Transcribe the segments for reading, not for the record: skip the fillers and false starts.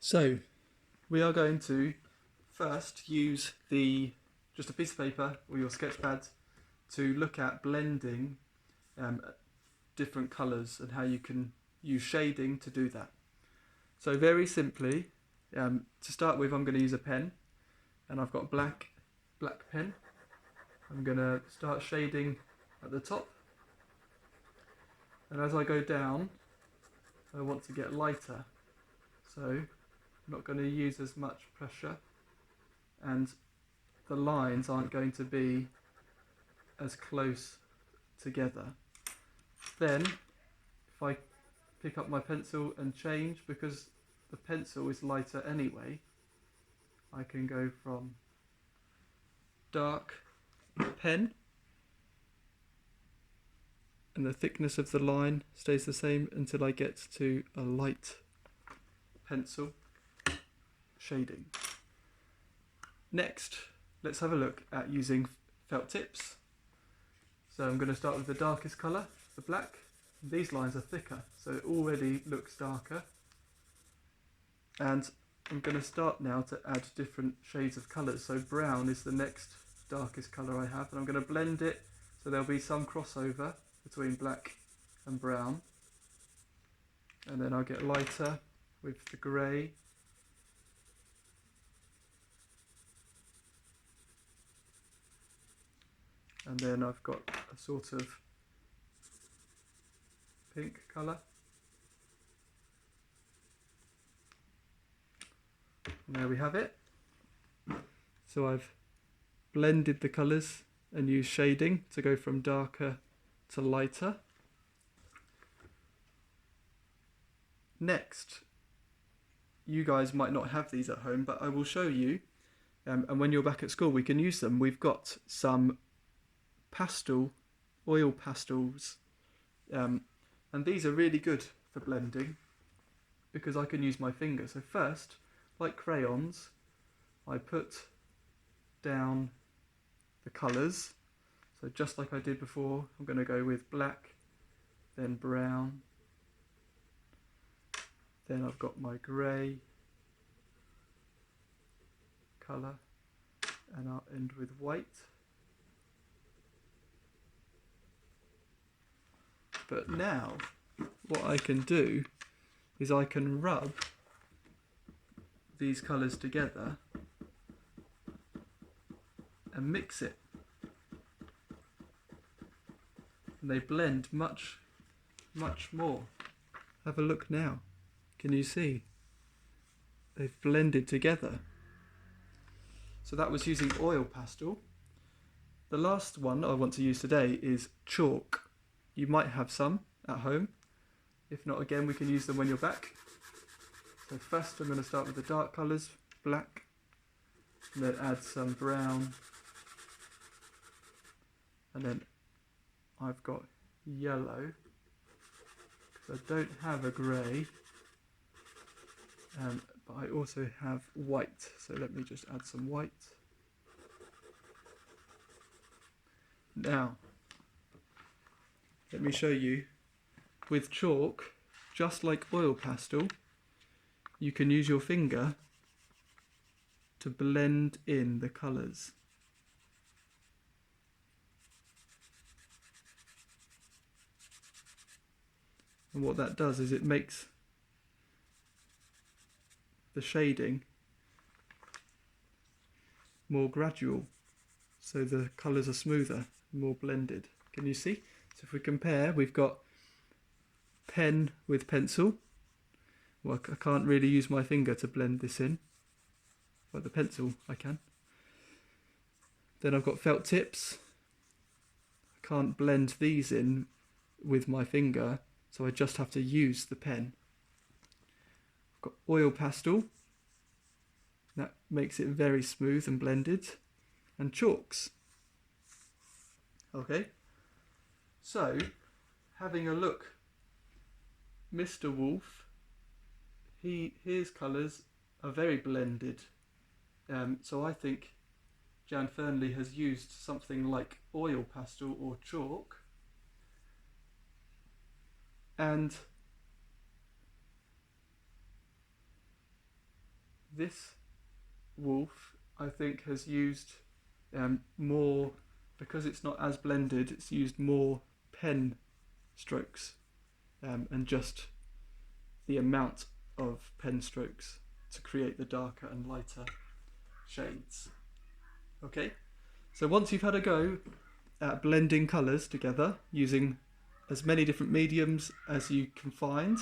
So we are going to first use just a piece of paper or your sketch pad to look at blending um, different colours and how you can use shading to do that. So very simply, to start with, I'm going to use a pen, and I've got black pen. I'm going to start shading at the top, and as I go down, I want to get lighter. So I'm not going to use as much pressure, and the lines aren't going to be as close together. Then, if I pick up my pencil and change, because the pencil is lighter anyway, I can go from dark pen, and the thickness of the line stays the same until I get to a light pencil shading. Next, let's have a look at using felt tips. So I'm going to start with the darkest colour, the black. These lines are thicker, so it already looks darker. And I'm going to start now to add different shades of colours. So brown is the next darkest colour I have, and I'm going to blend it so there'll be some crossover between black and brown. And then I'll get lighter with the grey. And then I've got a sort of pink colour. And there we have it. So I've blended the colours and used shading to go from darker to lighter. Next, you guys might not have these at home, but I will show you, and when you're back at school we can use them. We've got some oil pastels, and these are really good for blending because I can use my finger. So first, like crayons, I put down the colours. So just like I did before, I'm going to go with black, then brown, then I've got my grey colour, and I'll end with white. But now, what I can do is I can rub these colours together and mix it. And they blend much more. Have a look now. Can you see? They've blended together. So that was using oil pastel. The last one I want to use today is chalk. You might have some at home. If not, again, we can use them when you're back. So first I'm going to start with the dark colours, black, and then add some brown, and then I've got yellow, because I don't have a grey, but I also have white, so let me just add some white. Now, let me show you, with chalk, just like oil pastel, you can use your finger to blend in the colours. And what that does is it makes the shading more gradual, so the colours are smoother, more blended. Can you see? So if we compare, we've got pen with pencil. Well, I can't really use my finger to blend this in, but the pencil I can. Then I've got felt tips. I can't blend these in with my finger, so I just have to use the pen. I've got oil pastel. That makes it very smooth and blended. And chalks. Okay, so having a look, Mr. Wolf, his colours are very blended. So I think Jan Fernley has used something like oil pastel or chalk, and this wolf, I think, has used more, because it's not as blended, it's used more pen strokes and just the amount of pen strokes to create the darker and lighter shades. Okay, so once you've had a go at blending colours together using as many different mediums as you can find,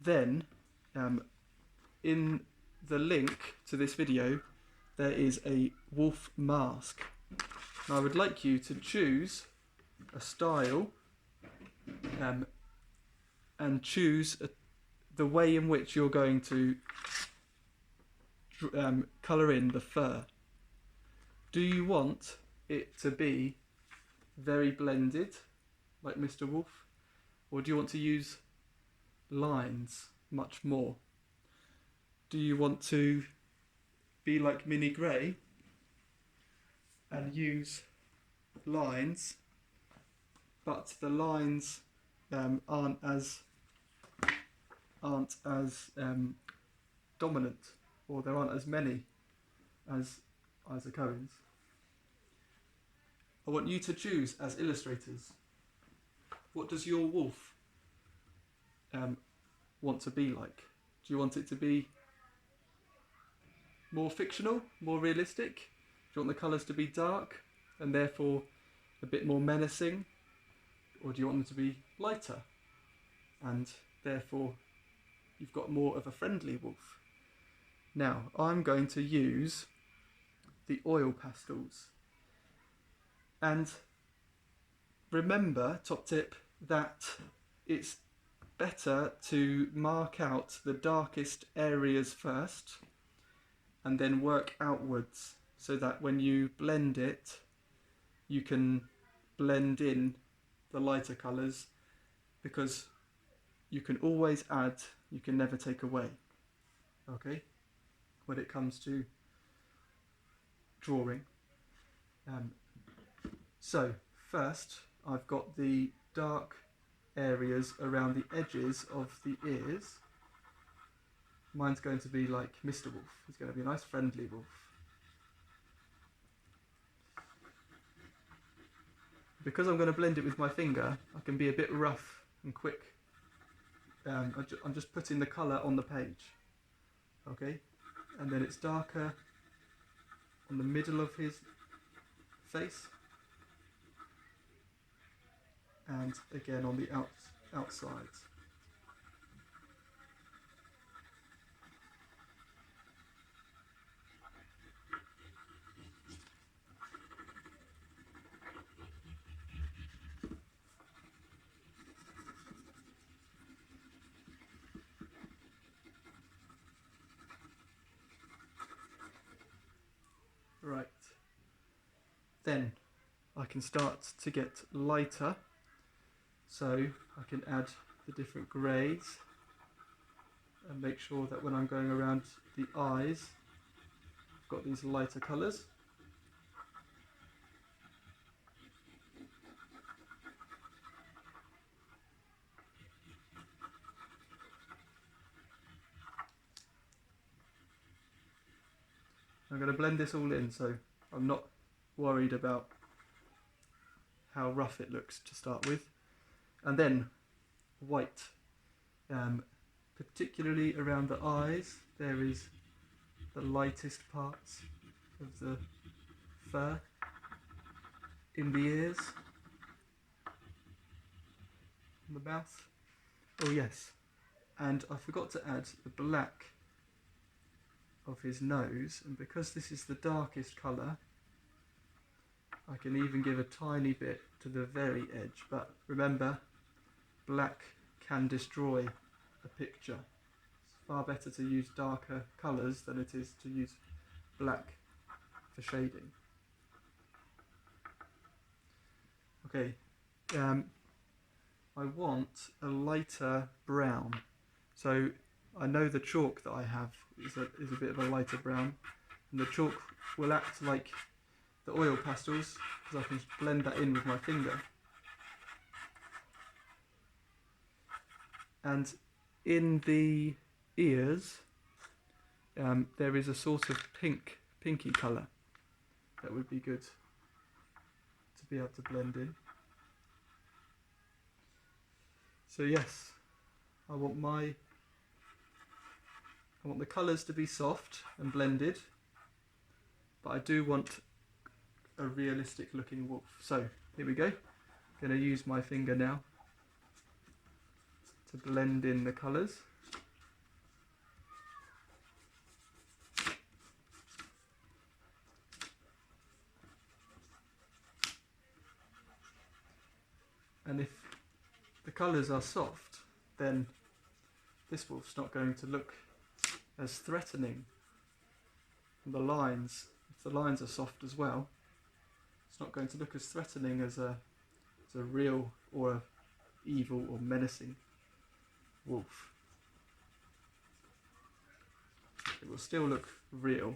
then in the link to this video there is a wolf mask. Now I would like you to choose a style and choose the way in which you're going to colour in the fur. Do you want it to be very blended like Mr. Wolf, or do you want to use lines much more? Do you want to be like Mini Grey and use lines, but the lines aren't as dominant, or there aren't as many as Isaac Owens? I want you to choose as illustrators. What does your wolf want to be like? Do you want it to be more fictional, more realistic? Do you want the colours to be dark and therefore a bit more menacing? Or do you want them to be lighter and therefore you've got more of a friendly wolf? Now, I'm going to use the oil pastels. And remember, top tip, that it's better to mark out the darkest areas first and then work outwards, so that when you blend it, you can blend in the lighter colours, because you can always add, you can never take away, okay, when it comes to drawing. So first I've got the dark areas around the edges of the ears. Mine's going to be like Mr. Wolf. He's going to be a nice friendly wolf. Because I'm going to blend it with my finger, I can be a bit rough and quick. I'm just putting the colour on the page, okay? And then it's darker on the middle of his face, and again on the outsides. Right, then I can start to get lighter, so I can add the different greys and make sure that when I'm going around the eyes, I've got these lighter colours. I'm going to blend this all in, so I'm not worried about how rough it looks to start with. And then white, particularly around the eyes, there is the lightest parts of the fur. In the ears, in the mouth. Oh yes, and I forgot to add the black of his nose, and because this is the darkest colour, I can even give a tiny bit to the very edge. But remember, black can destroy a picture. It's far better to use darker colours than it is to use black for shading. Okay, I want a lighter brown. So I know the chalk that I have is a bit of a lighter brown, and the chalk will act like the oil pastels, because I can blend that in with my finger. And in the ears, there is a sort of pinky colour that would be good to be able to blend in. So yes, I want the colours to be soft and blended, but I do want a realistic looking wolf. So here we go. I'm going to use my finger now to blend in the colours. And if the colours are soft, then this wolf's not going to look as threatening. And the lines, if the lines are soft as well, it's not going to look as threatening as a real or a evil or menacing wolf. It will still look real,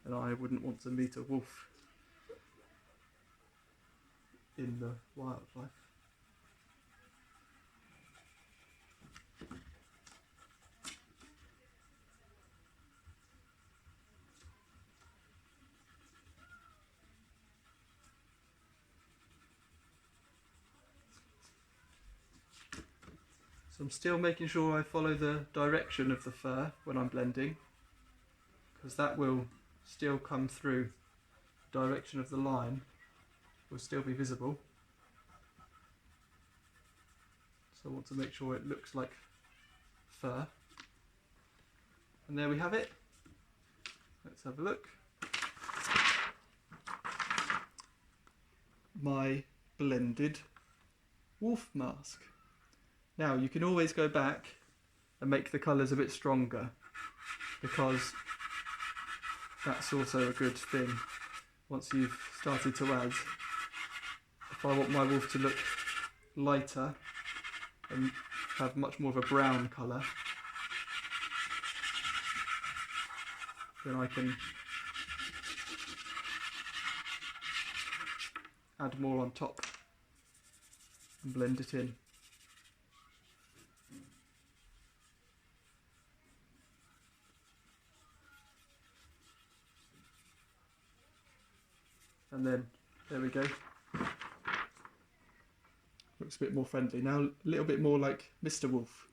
and I wouldn't want to meet a wolf in the wildlife. So I'm still making sure I follow the direction of the fur when I'm blending, because that will still come through. The direction of the line will still be visible. So I want to make sure it looks like fur. And there we have it. Let's have a look. My blended wolf mask. Now you can always go back and make the colours a bit stronger, because that's also a good thing once you've started to add. If I want my wolf to look lighter and have much more of a brown colour, then I can add more on top and blend it in. And then, there we go. Looks a bit more friendly. Now a little bit more like Mr. Wolf.